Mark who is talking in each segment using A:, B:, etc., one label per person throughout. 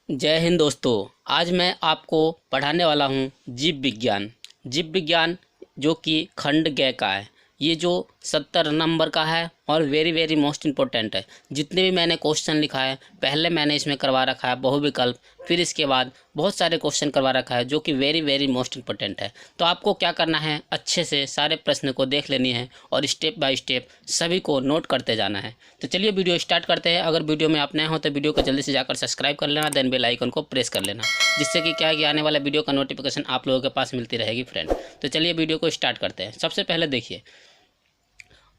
A: जय हिंद दोस्तों। आज मैं आपको पढ़ाने वाला हूँ जीव विज्ञान। जीव विज्ञान जो कि खंड ग का है। ये जो 70 नंबर का है और वेरी मोस्ट इम्पोर्टेंट है। जितने भी मैंने क्वेश्चन लिखा है पहले मैंने इसमें करवा रखा है बहुविकल्प, फिर इसके बाद बहुत सारे क्वेश्चन करवा रखा है जो कि वेरी मोस्ट इम्पोर्टेंट है। तो आपको क्या करना है, अच्छे से सारे प्रश्न को देख लेनी है और स्टेप बाय स्टेप सभी को नोट करते जाना है। तो चलिए वीडियो स्टार्ट करते हैं। अगर वीडियो में आप नए हो तो वीडियो को जल्दी से जाकर सब्सक्राइब कर लेना, देन बेल आइकन को प्रेस कर लेना, जिससे कि क्या है कि आने वाला वीडियो का नोटिफिकेशन आप लोगों के पास मिलती रहेगी फ्रेंड। तो चलिए वीडियो को स्टार्ट करते हैं। सबसे पहले देखिए,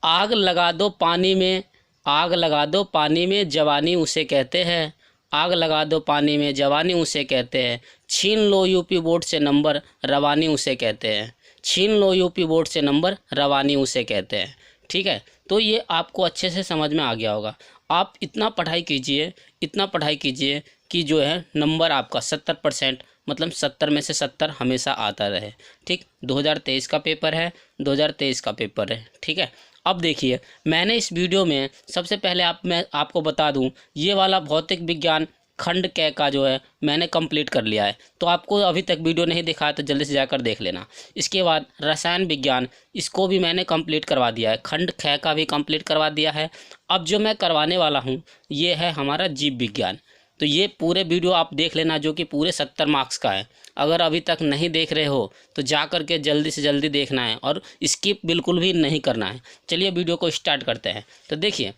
A: आग लगा दो पानी में, आग लगा दो पानी में जवानी उसे कहते हैं। आग लगा दो पानी में जवानी उसे कहते हैं। छीन लो यूपी बोर्ड से नंबर रवानी उसे कहते हैं। छीन लो यूपी बोर्ड से नंबर रवानी उसे कहते हैं। ठीक है, तो ये आपको अच्छे से समझ में आ गया होगा। आप इतना पढ़ाई कीजिए, इतना पढ़ाई कीजिए कि जो है नंबर आपका 70% मतलब 70 में से 70 हमेशा आता रहे। ठीक, 2023 का पेपर है, 2023 का पेपर है। ठीक है, अब देखिए मैंने इस वीडियो में सबसे पहले मैं आपको बता दूं, ये वाला भौतिक विज्ञान खंड क का जो है मैंने कंप्लीट कर लिया है। तो आपको अभी तक वीडियो नहीं देखा है तो जल्दी से जाकर देख लेना। इसके बाद रसायन विज्ञान, इसको भी मैंने कंप्लीट करवा दिया है, खंड ख का भी कंप्लीट करवा दिया है। अब जो मैं करवाने वाला हूँ ये है हमारा जीव विज्ञान। तो ये पूरे वीडियो आप देख लेना जो कि पूरे 70 मार्क्स का है। अगर अभी तक नहीं देख रहे हो तो जा कर के जल्दी से जल्दी देखना है और स्किप बिल्कुल भी नहीं करना है। चलिए वीडियो को स्टार्ट करते हैं। तो देखिए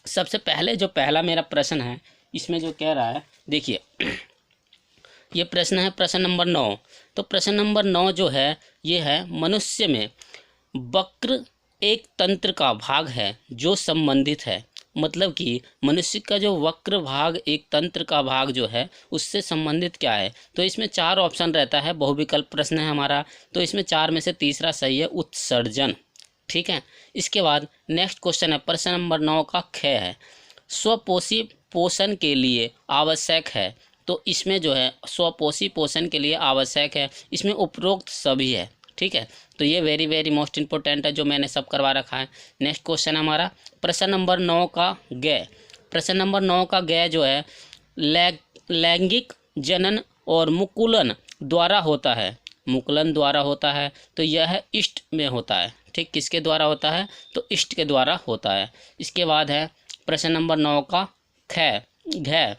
A: सबसे पहले जो पहला मेरा प्रश्न है इसमें जो कह रहा है, देखिए ये प्रश्न है प्रश्न नंबर 9। तो प्रश्न नंबर 9 जो है ये है, मनुष्य में वक्र एक तंत्र का भाग है जो संबंधित है। मतलब कि मनुष्य का जो वक्र भाग एक तंत्र का भाग जो है उससे संबंधित क्या है। तो इसमें 4 ऑप्शन रहता है, बहुविकल्प प्रश्न है हमारा। तो इसमें 4 में से तीसरा सही है, उत्सर्जन। ठीक है, इसके बाद नेक्स्ट क्वेश्चन है प्रश्न नंबर 9 का ख है, स्वपोषी पोषण के लिए आवश्यक है। तो इसमें जो है स्वपोषी पोषण के लिए आवश्यक है, इसमें उपरोक्त सभी है। ठीक है, तो ये वेरी मोस्ट इम्पोर्टेंट है जो मैंने सब करवा रखा है। नेक्स्ट क्वेश्चन हमारा प्रश्न नंबर 9 का ग। प्रश्न नंबर 9 का ग जो है, लैंगिक जनन और मुकुलन द्वारा होता है। मुकुलन द्वारा होता है तो यह इष्ट में होता है। ठीक, किसके द्वारा होता है, तो इष्ट के द्वारा होता है। इसके बाद है प्रश्न नंबर 9 का ख घ,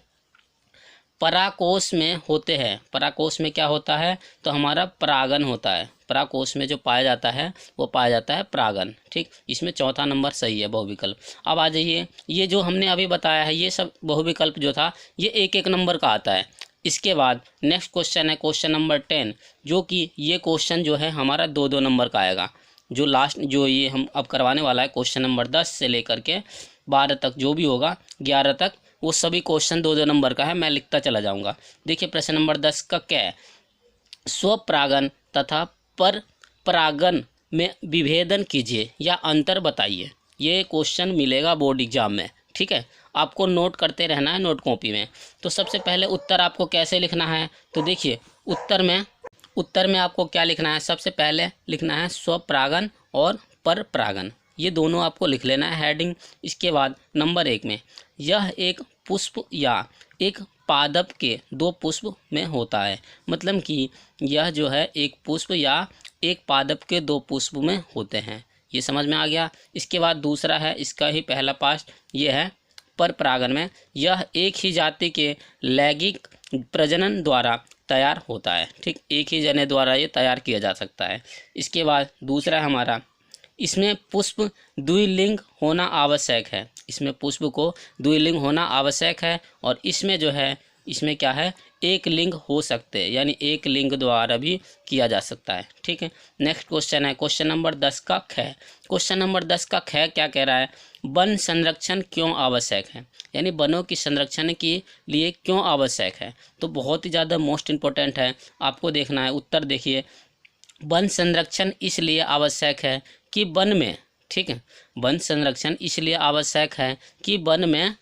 A: पराकोश में होते हैं। पराकोश में क्या होता है, तो हमारा परागन होता है। पराकोश में जो पाया जाता है वो पाया जाता है परागन। ठीक, इसमें चौथा नंबर सही है बहुविकल्प। अब आ जाइए, ये जो हमने अभी बताया है ये सब बहुविकल्प जो था ये एक नंबर का आता है। इसके बाद नेक्स्ट क्वेश्चन है क्वेश्चन नंबर 10, जो कि ये क्वेश्चन जो है हमारा 2 नंबर का आएगा। जो लास्ट जो ये हम अब करवाने वाला है क्वेश्चन नंबर 10 से लेकर के 12 तक जो भी होगा 11 तक, वो सभी क्वेश्चन 2 नंबर का है। मैं लिखता चला जाऊंगा। देखिए प्रश्न नंबर 10 का क्या है, स्वपरागन तथा पर परागन में विभेदन कीजिए या अंतर बताइए। ये क्वेश्चन मिलेगा बोर्ड एग्जाम में। ठीक है, आपको नोट करते रहना है नोट कॉपी में। तो सबसे पहले उत्तर आपको कैसे लिखना है, तो देखिए उत्तर में आपको क्या लिखना है, सबसे पहले लिखना है स्वपरागन और पर परागन, ये दोनों आपको लिख लेना है हेडिंग। इसके बाद नंबर 1 में, यह एक पुष्प या एक पादप के 2 पुष्प में होता है। मतलब कि यह जो है एक पुष्प या एक पादप के 2 पुष्प में होते हैं। ये समझ में आ गया। इसके बाद दूसरा है, इसका ही पहला पार्ट ये है, पर परागन में यह एक ही जाति के लैंगिक प्रजनन द्वारा तैयार होता है। ठीक, एक ही जने द्वारा ये तैयार किया जा सकता है। इसके बाद दूसरा है हमारा, इसमें पुष्प द्विलिंग होना आवश्यक है। इसमें पुष्प को द्विलिंग होना आवश्यक है और इसमें जो है इसमें क्या है, एक लिंग हो सकते हैं, यानी एक लिंग द्वारा भी किया जा सकता है। ठीक है, नेक्स्ट क्वेश्चन है क्वेश्चन नंबर 10 का ख। क्वेश्चन नंबर 10 का ख क्या कह रहा है, वन संरक्षण क्यों आवश्यक है, यानी वनों की संरक्षण के लिए क्यों आवश्यक है। तो बहुत ही ज़्यादा मोस्ट इम्पोर्टेंट है, आपको देखना है। उत्तर देखिए, वन संरक्षण इसलिए आवश्यक है कि वन में, ठीक है, वन संरक्षण इसलिए आवश्यक है कि वन में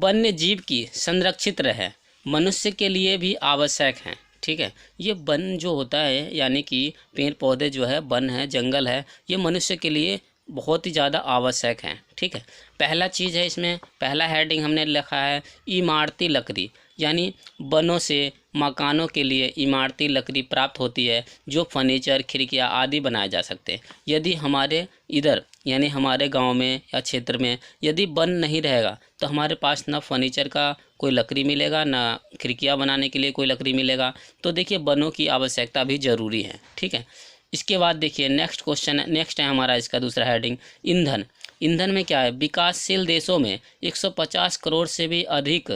A: वन्य जीव की संरक्षित रहे, मनुष्य के लिए भी आवश्यक है। ठीक है, ये वन जो होता है यानी कि पेड़ पौधे जो है, वन है, जंगल है, ये मनुष्य के लिए बहुत ही ज़्यादा आवश्यक हैं। ठीक है, पहला चीज़ है इसमें, पहला हेडिंग हमने लिखा है इमारती लकड़ी, यानी वनों से मकानों के लिए इमारती लकड़ी प्राप्त होती है जो फर्नीचर, खिड़कियाँ आदि बनाए जा सकते हैं। यदि हमारे इधर यानी हमारे गांव में या क्षेत्र में यदि वन नहीं रहेगा तो हमारे पास ना फर्नीचर का कोई लकड़ी मिलेगा, ना खिड़कियाँ बनाने के लिए कोई लकड़ी मिलेगा। तो देखिए वनों की आवश्यकता भी ज़रूरी है। ठीक है, इसके बाद देखिए नेक्स्ट क्वेश्चन है, नेक्स्ट है हमारा इसका दूसरा हेडिंग ईंधन। ईंधन में क्या है, विकासशील देशों में 150 करोड़ से भी अधिक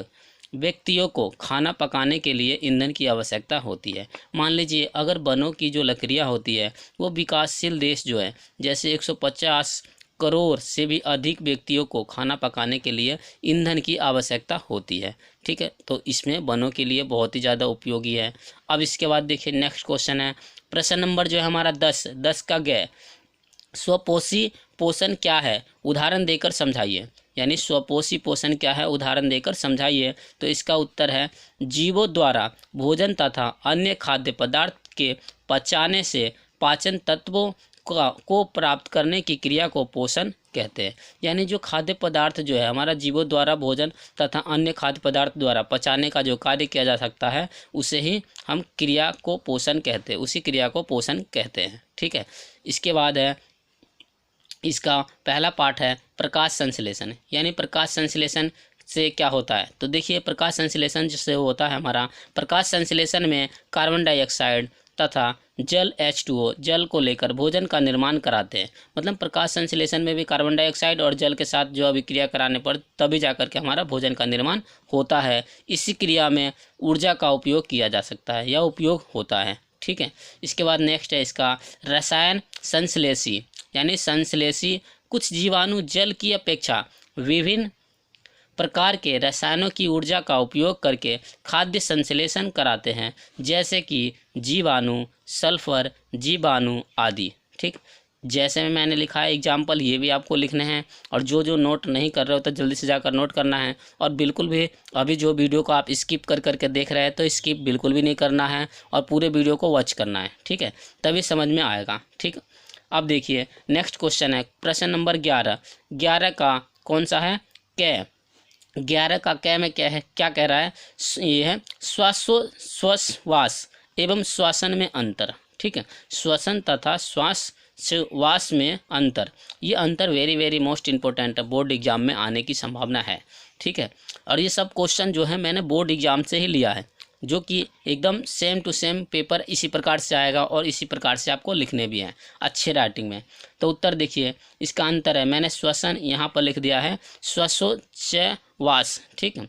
A: व्यक्तियों को खाना पकाने के लिए ईंधन की आवश्यकता होती है। मान लीजिए अगर वनों की जो लकड़ियाँ होती है वो विकासशील देश जो है जैसे 150 करोड़ से भी अधिक व्यक्तियों को खाना पकाने के लिए ईंधन की आवश्यकता होती है। ठीक है, तो इसमें वनों के लिए बहुत ही ज़्यादा उपयोगी है। अब इसके बाद देखिए नेक्स्ट क्वेश्चन है, प्रश्न नंबर जो है हमारा 10 का ग स्वपोषी पोषण क्या है, उदाहरण देकर समझाइए। यानी स्वपोषी पोषण क्या है, उदाहरण देकर समझाइए। तो इसका उत्तर है जीवों द्वारा भोजन तथा अन्य खाद्य पदार्थ के पचाने से पाचन तत्वों को प्राप्त करने की क्रिया को पोषण कहते हैं। यानी जो खाद्य पदार्थ जो है हमारा जीवों द्वारा भोजन तथा अन्य खाद्य पदार्थ द्वारा पचाने का जो कार्य किया जा सकता है उसे ही हम क्रिया को पोषण कहते हैं, उसी क्रिया को पोषण कहते हैं। ठीक है, इसके बाद है इसका पहला पार्ट है प्रकाश संश्लेषण। यानी प्रकाश संश्लेषण से क्या होता है, तो देखिए प्रकाश संश्लेषण जिससे होता है हमारा, प्रकाश संश्लेषण में कार्बन डाइऑक्साइड तथा जल H2O जल को लेकर भोजन का निर्माण कराते हैं। मतलब प्रकाश संश्लेषण में भी कार्बन डाइऑक्साइड और जल के साथ जो अभिक्रिया कराने पर तभी जाकर के हमारा भोजन का निर्माण होता है। इसी क्रिया में ऊर्जा का उपयोग किया जा सकता है या उपयोग होता है। ठीक है, इसके बाद नेक्स्ट है इसका रसायन संश्लेषी। यानी संश्लेषी कुछ जीवाणु जल की अपेक्षा विभिन्न प्रकार के रसायनों की ऊर्जा का उपयोग करके खाद्य संश्लेषण कराते हैं, जैसे कि जीवाणु, सल्फर, जीवाणु आदि। ठीक, जैसे में मैंने लिखा है एग्जाम्पल, ये भी आपको लिखने हैं। और जो जो नोट नहीं कर रहे हो तो जल्दी से जाकर नोट करना है। और बिल्कुल भी अभी जो वीडियो को आप स्किप कर करके देख रहे हैं तो स्किप बिल्कुल भी नहीं करना है और पूरे वीडियो को वॉच करना है। ठीक है, तभी समझ में आएगा। ठीक, अब देखिए नेक्स्ट क्वेश्चन है प्रश्न नंबर 11 का कौन सा है, कै। 11 का कै में क्या है, क्या कह रहा है, ये है श्वासोच्छ्वास एवं श्वसन में अंतर। ठीक है, श्वसन तथा श्वास में अंतर, ये अंतर वेरी वेरी मोस्ट इंपॉर्टेंट है, बोर्ड एग्जाम में आने की संभावना है। ठीक है, और ये सब क्वेश्चन जो है मैंने बोर्ड एग्जाम से ही लिया है, जो कि एकदम सेम टू सेम पेपर इसी प्रकार से आएगा और इसी प्रकार से आपको लिखने भी हैं अच्छे राइटिंग में। तो उत्तर देखिए इसका अंतर है, मैंने श्वसन यहाँ पर लिख दिया है श्वासोच्छ्वास। ठीक है,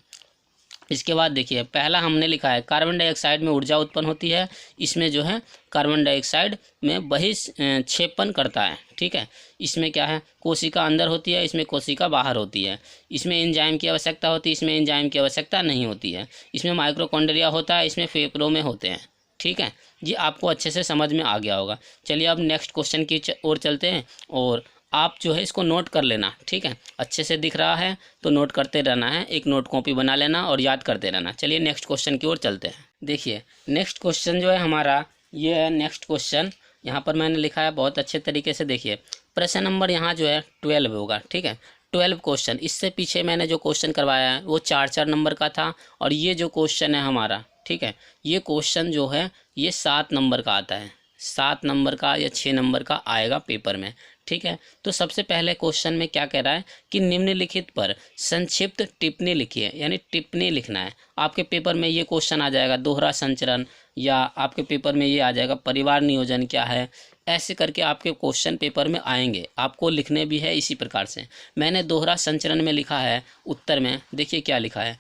A: इसके बाद देखिए पहला हमने लिखा है कार्बन डाइऑक्साइड में ऊर्जा उत्पन्न होती है, इसमें जो है कार्बन डाइऑक्साइड में बहिक्षेपण करता है। ठीक है, इसमें क्या है, कोशिका अंदर होती है, इसमें कोशिका बाहर होती है। इसमें एंजाइम की आवश्यकता होती है, इसमें एंजाइम की आवश्यकता नहीं होती है। इसमें माइक्रोकॉन्ड्रिया होता है, इसमें फेफड़ों में होते हैं। ठीक है जी, आपको अच्छे से समझ में आ गया होगा। चलिए अब नेक्स्ट क्वेश्चन की ओर चलते हैं और आप जो है इसको नोट कर लेना। ठीक है, अच्छे से दिख रहा है तो नोट करते रहना है, एक नोट कॉपी बना लेना और याद करते रहना। चलिए नेक्स्ट क्वेश्चन की ओर चलते हैं। देखिए नेक्स्ट क्वेश्चन जो है हमारा ये है नेक्स्ट क्वेश्चन, यहाँ पर मैंने लिखा है बहुत अच्छे तरीके से। देखिए प्रश्न नंबर यहाँ जो है 12 होगा। ठीक है, 12 क्वेश्चन, इससे पीछे मैंने जो क्वेश्चन करवाया है वो 4 नंबर का था और ये जो क्वेश्चन है हमारा, ठीक है, ये क्वेश्चन जो है ये 7 नंबर का आता है, 7 नंबर का या 6 नंबर का आएगा पेपर में। ठीक है, तो सबसे पहले क्वेश्चन में क्या कह रहा है कि निम्नलिखित पर संक्षिप्त टिप्पणी लिखिए, यानी टिप्पणी लिखना है। आपके पेपर में ये क्वेश्चन आ जाएगा दोहरा संचरण, या आपके पेपर में ये आ जाएगा परिवार नियोजन क्या है, ऐसे करके आपके क्वेश्चन पेपर में आएंगे, आपको लिखने भी है इसी प्रकार से। मैंने दोहरा संचरण में लिखा है उत्तर में, देखिए क्या लिखा है,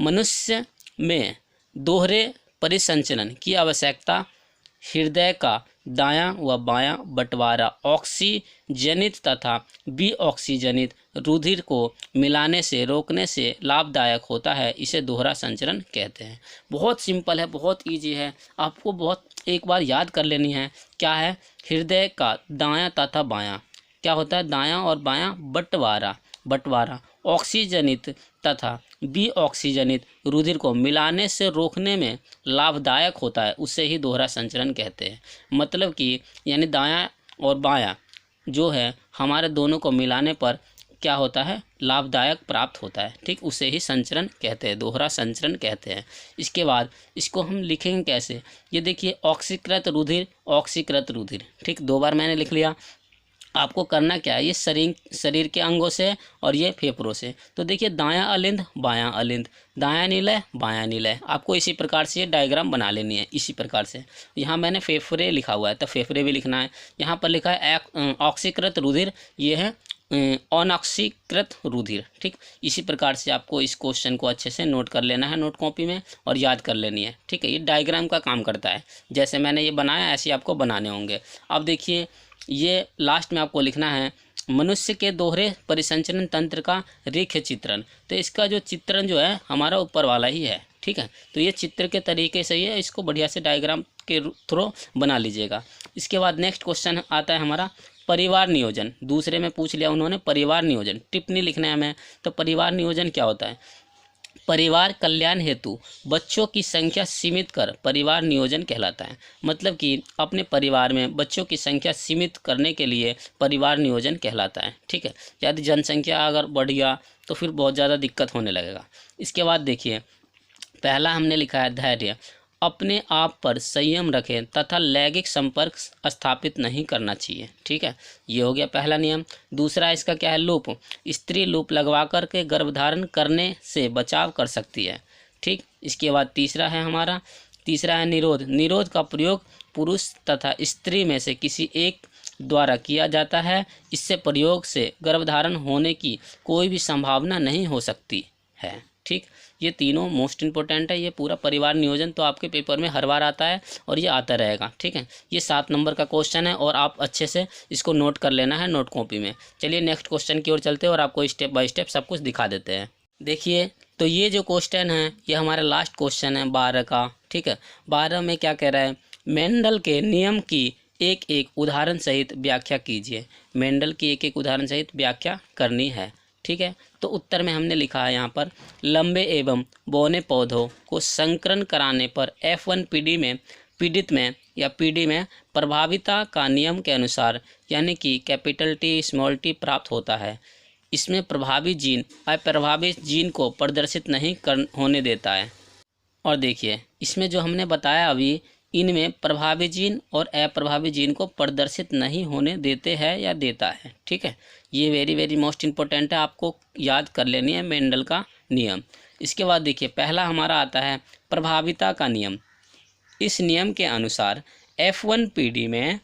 A: मनुष्य में दोहरे परिसंचरण की आवश्यकता हृदय का दायां व बायां बंटवारा ऑक्सीजनित तथा विऑक्सीजनित रुधिर को मिलाने से रोकने से लाभदायक होता है, इसे दोहरा संचरण कहते हैं। बहुत सिंपल है, बहुत इजी है, आपको बहुत एक बार याद कर लेनी है। क्या है, हृदय का दायां तथा बायां, क्या होता है, दायां और बायां बंटवारा ऑक्सीजनित तथा विऑक्सीजनित रुधिर को मिलाने से रोकने में लाभदायक होता है, उसे ही दोहरा संचरण कहते हैं। मतलब कि यानी दायां और बायां जो है हमारे दोनों को मिलाने पर क्या होता है, लाभदायक प्राप्त होता है। ठीक, उसे ही संचरण कहते हैं, दोहरा संचरण कहते हैं। इसके बाद इसको हम लिखेंगे कैसे, ये देखिए ऑक्सीकृत रुधिर, ऑक्सीकृत रुधिर। ठीक, 2 बार मैंने लिख लिया। आपको करना क्या है, ये शरीर के अंगों से और ये फेफड़ों से। तो देखिए दायां अलिंद बायां अलिंद, दायां निलय बायां निलय, आपको इसी प्रकार से ये डायग्राम बना लेनी है। इसी प्रकार से यहाँ मैंने फेफड़े लिखा हुआ है तो फेफड़े भी लिखना है। यहाँ पर लिखा है ऑक्सीकृत रुधिर, ये है अनऑक्सीकृत रुधिर। ठीक, इसी प्रकार से आपको इस क्वेश्चन को अच्छे से नोट कर लेना है नोट कॉपी में और याद कर लेनी है। ठीक है, ये डायग्राम का काम करता है, जैसे मैंने ये बनाया ऐसे आपको बनाने होंगे। अब देखिए ये लास्ट में आपको लिखना है मनुष्य के दोहरे परिसंचरण तंत्र का रेखीय चित्रण। तो इसका जो चित्रण जो है हमारा ऊपर वाला ही है। ठीक है, तो ये चित्र के तरीके से ही है, इसको बढ़िया से डायग्राम के थ्रू बना लीजिएगा। इसके बाद नेक्स्ट क्वेश्चन आता है हमारा परिवार नियोजन। दूसरे में पूछ लिया उन्होंने परिवार नियोजन, टिप्पणी लिखना है हमें। तो परिवार नियोजन क्या होता है, परिवार कल्याण हेतु बच्चों की संख्या सीमित कर परिवार नियोजन कहलाता है। मतलब कि अपने परिवार में बच्चों की संख्या सीमित करने के लिए परिवार नियोजन कहलाता है। ठीक है, यदि जनसंख्या अगर बढ़ गया तो फिर बहुत ज़्यादा दिक्कत होने लगेगा। इसके बाद देखिए पहला हमने लिखा है धैर्य, अपने आप पर संयम रखें तथा लैंगिक संपर्क स्थापित नहीं करना चाहिए। ठीक है, ये हो गया पहला नियम। दूसरा इसका क्या है, लूप, स्त्री लूप लगवा कर के गर्भधारण करने से बचाव कर सकती है। ठीक, इसके बाद तीसरा है निरोध, निरोध का प्रयोग पुरुष तथा स्त्री में से किसी एक द्वारा किया जाता है। इससे प्रयोग से गर्भधारण होने की कोई भी संभावना नहीं हो सकती है। ठीक, ये तीनों मोस्ट इम्पोर्टेंट है। ये पूरा परिवार नियोजन तो आपके पेपर में हर बार आता है और ये आता रहेगा। ठीक है, ये 7 नंबर का क्वेश्चन है और आप अच्छे से इसको नोट कर लेना है नोट कॉपी में। चलिए नेक्स्ट क्वेश्चन की ओर चलते हैं और आपको स्टेप बाय स्टेप सब कुछ दिखा देते हैं। देखिए तो ये जो क्वेश्चन है ये हमारा लास्ट क्वेश्चन है 12 का। ठीक है, 12 में क्या कह रहा है, मेंडल के नियम की एक एक उदाहरण सहित व्याख्या कीजिए। मेंडल की एक एक उदाहरण सहित व्याख्या करनी है। ठीक है, तो उत्तर में हमने लिखा है यहाँ पर लंबे एवं बौने पौधों को संकरण कराने पर F1 पीड़ित में या पीढ़ी में प्रभाविता का नियम के अनुसार यानी कि कैपिटल T स्मॉल t प्राप्त होता है। इसमें प्रभावी जीन अप्रभावित जीन को प्रदर्शित नहीं होने देता है। और देखिए इसमें जो हमने बताया अभी, इनमें प्रभावी जीन और अप्रभावी जीन को प्रदर्शित नहीं होने देते हैं या देता है। ठीक है, ये वेरी वेरी मोस्ट इम्पोर्टेंट है, आपको याद कर लेनी है मेंडल का नियम। इसके बाद देखिए पहला हमारा आता है प्रभाविता का नियम। इस नियम के अनुसार F1 पीढ़ी में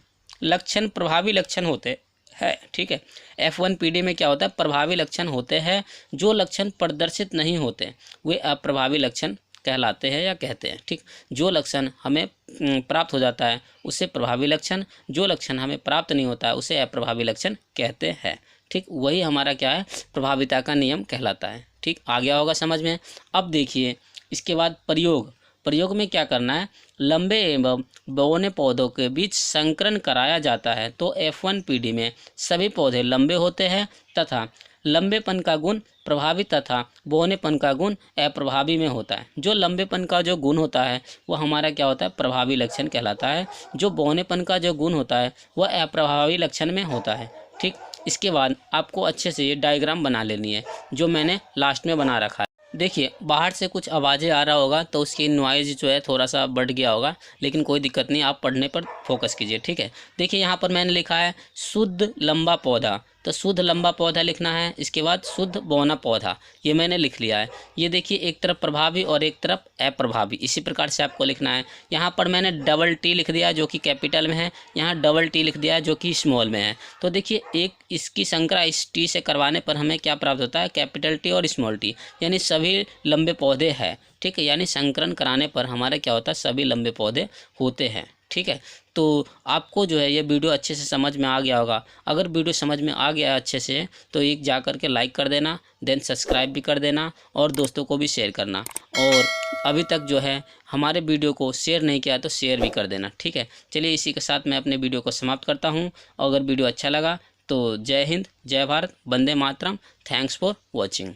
A: लक्षण प्रभावी लक्षण होते हैं। ठीक है, F1 पीढ़ी में क्या होता है, प्रभावी लक्षण होते हैं। जो लक्षण प्रदर्शित नहीं होते वे अप्रभावी लक्षण कहलाते हैं या कहते हैं। ठीक, जो लक्षण हमें प्राप्त हो जाता है उसे प्रभावी लक्षण, जो लक्षण हमें प्राप्त नहीं होता है उसे अप्रभावी लक्षण कहते हैं। ठीक, वही हमारा क्या है, प्रभाविता का नियम कहलाता है। ठीक, आ गया होगा समझ में। अब देखिए इसके बाद प्रयोग में क्या करना है, लंबे एवं बौने पौधों के बीच संकरण कराया जाता है तो F1 पीढ़ी में सभी पौधे लंबे होते हैं तथा लंबेपन का गुण प्रभावी तथा बौनेपन का गुण अप्रभावी में होता है। जो लंबेपन का जो गुण होता है वो हमारा क्या होता है, प्रभावी लक्षण कहलाता है। जो बौनेपन का जो गुण होता है वह अप्रभावी लक्षण में होता है। ठीक, इसके बाद आपको अच्छे से ये डायग्राम बना लेनी है जो मैंने लास्ट में बना रखा है। देखिए बाहर से कुछ आवाज़ें आ रहा होगा तो उसकी नॉइज़ जो है थोड़ा सा बढ़ गया होगा, लेकिन कोई दिक्कत नहीं, आप पढ़ने पर फोकस कीजिए। ठीक है, देखिए यहाँ पर मैंने लिखा है शुद्ध लंबा पौधा, तो शुद्ध लंबा पौधा लिखना है। इसके बाद शुद्ध बौना पौधा, ये मैंने लिख लिया है। ये देखिए एक तरफ प्रभावी और एक तरफ अप्रभावी, इसी प्रकार से आपको लिखना है। यहाँ पर मैंने डबल T लिख दिया जो कि कैपिटल में है, यहाँ डबल T लिख दिया जो कि स्मॉल में है। तो देखिए एक इसकी संकरा इस T से करवाने पर हमें क्या प्राप्त होता है, कैपिटल T और स्मॉल t, यानी सभी लंबे पौधे हैं। ठीक है, यानी संकरण कराने पर हमारा क्या होता है, सभी लंबे पौधे होते हैं। ठीक है, तो आपको जो है ये वीडियो अच्छे से समझ में आ गया होगा। अगर वीडियो समझ में आ गया अच्छे से तो एक जा कर के लाइक कर देना, देन सब्सक्राइब भी कर देना और दोस्तों को भी शेयर करना। और अभी तक जो है हमारे वीडियो को शेयर नहीं किया तो शेयर भी कर देना। ठीक है, चलिए इसी के साथ मैं अपने वीडियो को समाप्त करता हूँ। अगर वीडियो अच्छा लगा तो जय हिंद, जय भारत, वंदे मातरम। Thanks for watching.